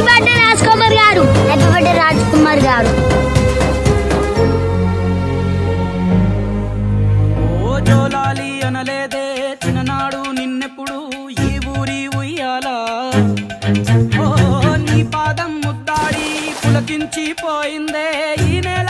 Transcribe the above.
Birthday Raj Kumar గారు. Happy birthday Raj Kumar గారు. ఓ జోలాలి అనలేదే చిన్ననాడు నిన్నెప్పుడు ఈ ఊరి ఉయ్యాలా. ఓ నీ పాదం ముద్దాడి పులకించిపోయిందే ఈ నెల